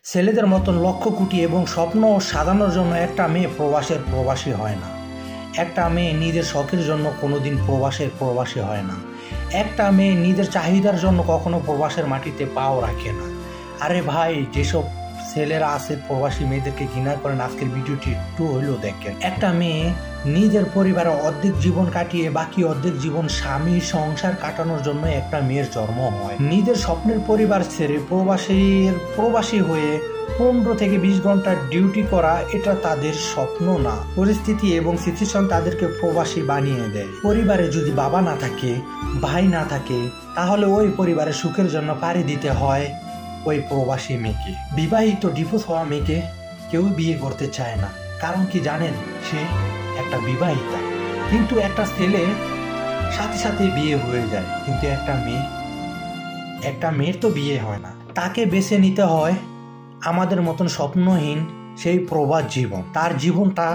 ছেলেদের মতন লক্ষ কোটি এবং স্বপ্ন সাজানোর জন্য একটা মেয়ে প্রবাসী হয় না। একটা মেয়ে নিজের শখের জন্য কোনোদিন প্রবাসী হয় না। একটা মেয়ে নিজের চাহিদার জন্য কখনো প্রবাসের মাটিতে পাও রাখে না। আরে ভাই, যেসব ছেলেরা আছে প্রবাসী মেয়েদেরকে ঘৃণা করেন, আজকের ভিডিওটি একটু হইলেও দেখেন। একটা মেয়ে নিজের পরিবারের অর্ধেক জীবন কাটিয়ে বাকি অর্ধেক জীবন স্বামী সংসার কাটানোর জন্য একটা মেয়ের জন্ম হয়। নিজের স্বপ্নের পরিবার ছেড়ে প্রবাসী হয়ে 15 থেকে 20 ঘন্টা ডিউটি করা, এটা তাদের স্বপ্ন না। পরিস্থিতি এবং সিচুয়েশন তাদেরকে প্রবাসী বানিয়ে দেয়। পরিবারে যদি বাবা না থাকে, ভাই না থাকে, তাহলে ওই পরিবারের সুখের জন্য পাড়ি দিতে হয় ওই প্রবাসী মেয়েকে। বিবাহিত ডিভোর্স হওয়া মেয়েকে কেউ বিয়ে করতে চায় না। কারণ কি জানেন? সে একটা বিবাহিতা। কিন্তু একটা ছেলে সাথে সাথে বিয়ে হয়ে যায়, কিন্তু একটা মেয়ের তো বিয়ে হয় না। তাকে বেছে নিতে হয় আমাদের মতন স্বপ্নহীন সেই প্রবাস জীবন। তার জীবনটা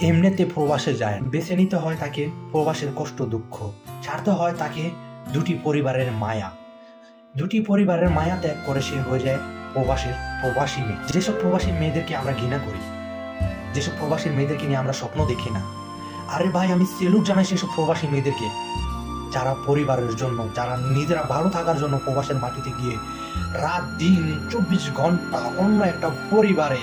এমনিতে প্রবাসে যায়, বেছে নিতে হয় তাকে প্রবাসের কষ্ট দুঃখ, ছাড়তে হয় তাকে দুটি পরিবারের মায়া ত্যাগ করে সে হয়ে যায় প্রবাসী মেয়ে। যেসব প্রবাসী মেয়েদেরকে আমরা ঘৃণা করি, যেসব প্রবাসী মেয়েদেরকে নিয়ে আমরা স্বপ্ন দেখি না, আরে ভাই আমি সেলুট জানাই সেসব প্রবাসী মেয়েদেরকে, যারা পরিবারের জন্য, যারা নিজেরা ভালো থাকার জন্য প্রবাসের মাটিতে গিয়ে রাত দিন 24 ঘন্টা অন্য একটা পরিবারে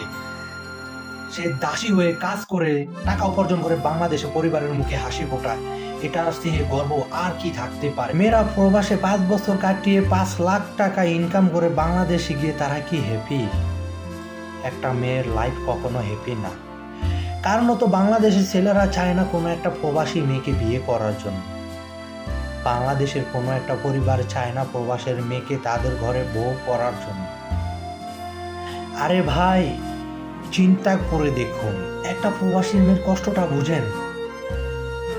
সে দাসী হয়ে কাজ করে টাকা উপার্জন করে বাংলাদেশে পরিবারের মুখে হাসি ফোটায়। এটা থেকে গর্ব আর কি থাকতে পারে? মেয়েরা প্রবাসে 5 বছর কাটিয়ে 5 লাখ টাকা ইনকাম করে বাংলাদেশে গিয়ে তারা কি হ্যাপি? একটা মেয়ের লাইফ কখনো হ্যাপি না। কারণ তো বাংলাদেশের ছেলেরা চায় না কোনো একটা প্রবাসী মেয়েকে বিয়ে করার জন্য। বাংলাদেশের কোনো একটা পরিবার চায় না প্রবাসের মেয়েকে তাদের ঘরে বউ করার জন্য। আরে ভাই, চিন্তা করে দেখুন, একটা প্রবাসী মেয়ের কষ্টটা বুঝেন।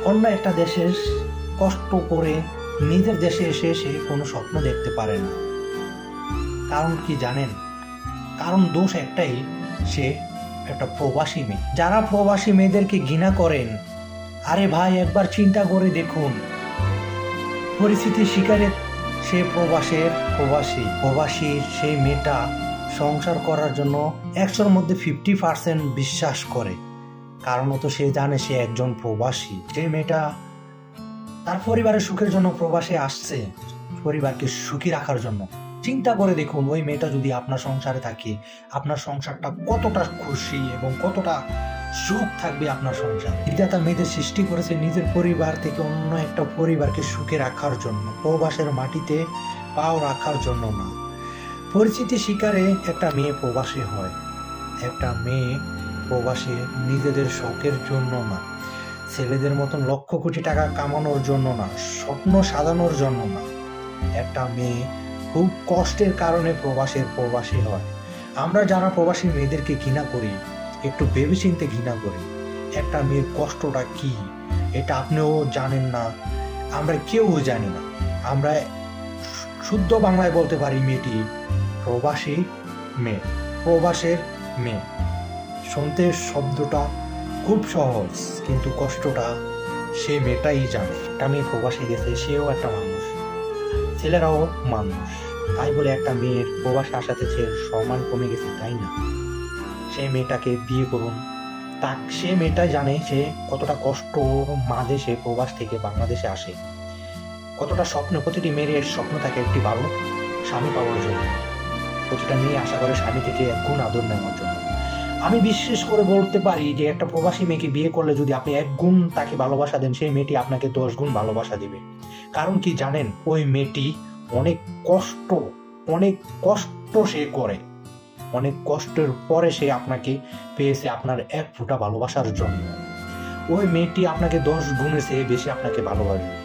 অন্য একটা দেশের কষ্ট করে নিজের দেশে এসে সে কোনো স্বপ্ন দেখতে পারে না। কারণ কি জানেন? কারণ দোষ একটাই, সে একটা প্রবাসী মেয়ে। যারা প্রবাসী মেয়েদেরকে ঘৃণা করেন, আরে ভাই একবার চিন্তা করে দেখুন, পরিস্থিতির শিকারে সে প্রবাসী সেই মেয়েটা সংসার করার জন্য 100-র মধ্যে 50% বিশ্বাস করে। কারণ তো সে জানে সে একজন প্রবাসী। যে মেয়েটা তার পরিবারের সুখের জন্য প্রবাসে আসছে, পরিবারকে সুখী রাখার জন্য। চিন্তা করে দেখুন, ওই মেয়েটা যদি আপনার সংসারে থাকে, আপনার সংসারটা কতটা খুশি এবং কতটা সুখ থাকবে আপনার সংসারে। বিধাতা মেয়েদের সৃষ্টি করেছে নিজের পরিবার থেকে অন্য একটা পরিবারকে সুখে রাখার জন্য, প্রবাসের মাটিতে পাও রাখার জন্য না। পরিস্থিতির শিকারে একটা মেয়ে প্রবাসী হয়। একটা মেয়ে প্রবাসী নিজেদের শখের জন্য না, ছেলেদের মতন লক্ষ কোটি টাকা কামানোর জন্য না, স্বপ্ন সাজানোর জন্য না। একটা মেয়ে খুব কষ্টের কারণে প্রবাসী হয়। আমরা যারা প্রবাসী মেয়েদেরকে ঘৃণা করি, একটু ভেবেচিন্তে ঘৃণা করি। একটা মেয়ের কষ্টটা কি এটা আপনিও জানেন না, আমরা কেউ জানি না। আমরা শুদ্ধ বাংলায় বলতে পারি মেয়েটি প্রবাসের মেয়ে। শুনতে শব্দটা খুব সহজ, কিন্তু কষ্টটা সে মেয়েটাই জানে। একটা মেয়ে প্রবাসে গেছে, সেও একটা মানুষ, ছেলেরাও মানুষ। তাই বলে একটা মেয়ের প্রবাসে আসাতে সে সম্মান কমে গেছে তাই না। সেই মেয়েটাকে বিয়ে করুন। সে মেয়েটাই জানে সে কতটা কষ্ট মাঝে সে প্রবাস থেকে বাংলাদেশে আসে, কতটা স্বপ্ন। প্রতিটি মেয়ের স্বপ্ন থাকে একটি ভালো স্বামী পাওয়ার জন্য। প্রতিটা মেয়ে আশা করে স্বামী থেকে 1 গুণ আদর নেওয়ার জন্য। আমি বিশেষ করে বলতে পারি যে একটা প্রবাসী মেয়েকে বিয়ে করলে যদি আপনি 1 গুণ তাকে ভালোবাসা দেন, সেই মেয়েটি আপনাকে 10 গুণ ভালোবাসা দিবে। কারণ কি জানেন? ওই মেয়েটি অনেক কষ্ট সে করে, অনেক কষ্টের পরে সে আপনাকে পেয়েছে আপনার 1 ফোঁটা ভালোবাসার জন্য। ওই মেয়েটি আপনাকে 10 গুণের চেয়ে বেশি আপনাকে ভালোবাসবে।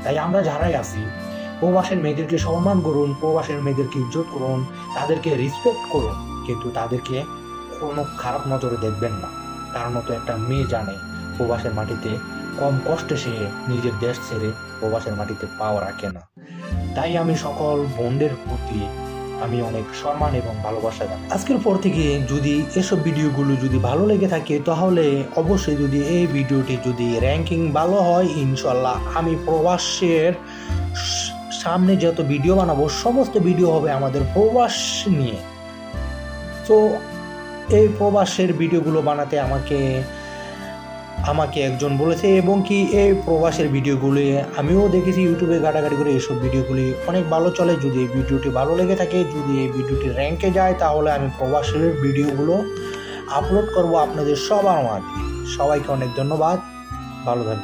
তাই আমরা যারাই আছি, প্রবাসের মেয়েদেরকে সম্মান করুন, প্রবাসের মেয়েদেরকে ইজ্জত করুন, তাদেরকে রেসপেক্ট করুন, কিন্তু তাদেরকে কোনো খারাপ নজরে দেখবেন না। কারণ তো একটা মেয়ে জানে প্রবাসের মাটিতে কম কষ্টে সে নিজের দেশ ছেড়ে প্রবাসের মাটিতে পাও রাখে না। তাই আমি সকল বোনদের প্রতি আমি অনেক সম্মান এবং ভালোবাসা জানাই। আজকের পর থেকে যদি এসব ভিডিওগুলো যদি ভালো লেগে থাকে, তাহলে অবশ্যই যদি এই ভিডিওটি যদি র্যাঙ্কিং ভালো হয়, ইনশাল্লাহ আমি প্রবাসের সামনে যত ভিডিও বানাবো সমস্ত ভিডিও হবে আমাদের প্রবাস নিয়ে। তো এই প্রবাসের ভিডিওগুলো বানাতে আমাকে একজন বলেছে, এবং কি এই প্রবাসের ভিডিওগুলি আমিও দেখেছি ইউটিউবে ঘাটাঘাটি করে। এইসব ভিডিওগুলি অনেক ভালো চলে। যদি এই ভিডিওটি ভালো লেগে থাকে, যদি এই ভিডিওটি র্যাঙ্কে যায়, তাহলে আমি প্রবাসের ভিডিওগুলো আপলোড করব আপনাদের সবার মাঝে। সবাইকে অনেক ধন্যবাদ, ভালো থাকবেন।